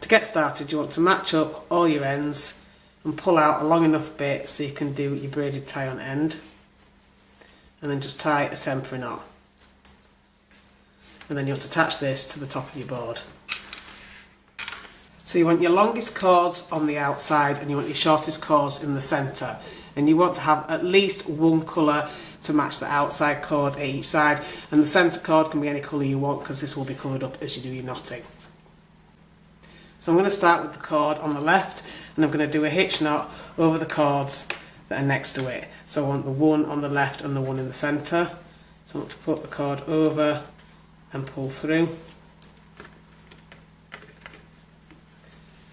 To get started, you want to match up all your ends and pull out a long enough bit so you can do your braided tie on end, and then just tie a temporary knot. And then you want to attach this to the top of your board. So you want your longest cords on the outside and you want your shortest cords in the centre, and you want to have at least one colour to match the outside cord at each side, and the centre cord can be any colour you want because this will be covered up as you do your knotting. So I'm going to start with the cord on the left, and I'm going to do a hitch knot over the cords that are next to it. So I want the one on the left and the one in the centre. So I want to put the cord over and pull through,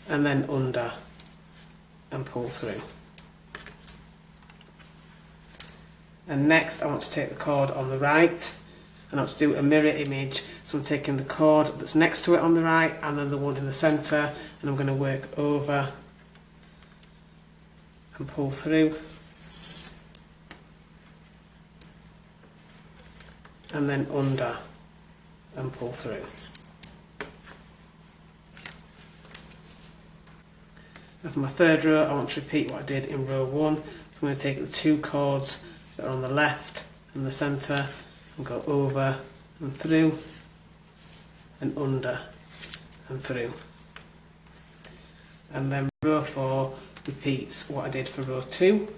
and then under and pull through. And next I want to take the cord on the right and I want to do a mirror image. So I'm taking the cord that's next to it on the right and then the one in the centre, and I'm going to work over and pull through, and then under and pull through. And for my third row, I want to repeat what I did in row 1. So I'm going to take the two cords that are on the left and the centre and go over and through and under and through. And then row 4 repeats what I did for row 2. And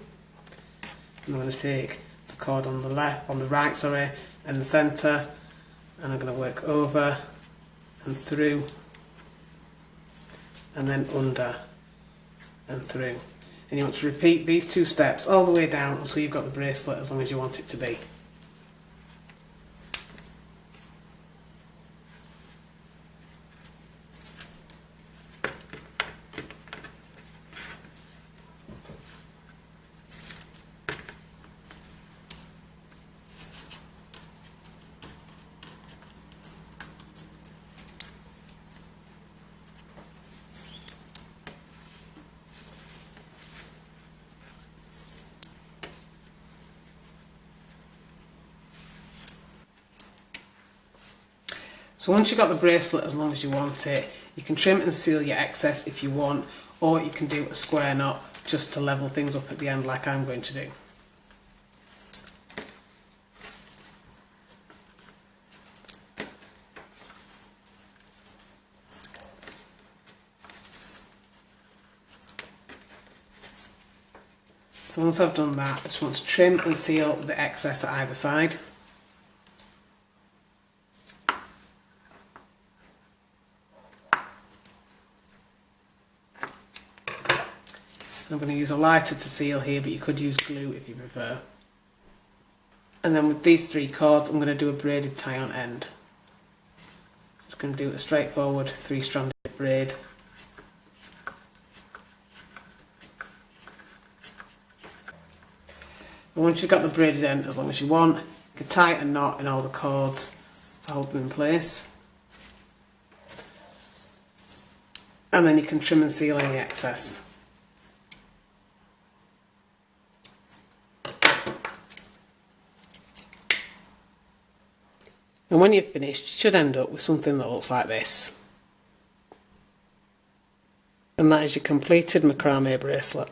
I'm going to take the cord on the left, on the right, sorry, and the centre, and I'm going to work over and through and then under and through. And you want to repeat these two steps all the way down until you've got the bracelet as long as you want it to be. So once you've got the bracelet as long as you want it, you can trim and seal your excess if you want, or you can do a square knot just to level things up at the end like I'm going to do. So once I've done that, I just want to trim and seal the excess at either side. I'm going to use a lighter to seal here, but you could use glue if you prefer. And then with these three cords, I'm going to do a braided tie on end. Just going to do a straightforward 3-stranded braid. And once you've got the braided end as long as you want, you can tie a knot in all the cords to hold them in place. And then you can trim and seal any excess. And when you're finished, you should end up with something that looks like this. And that is your completed macrame bracelet.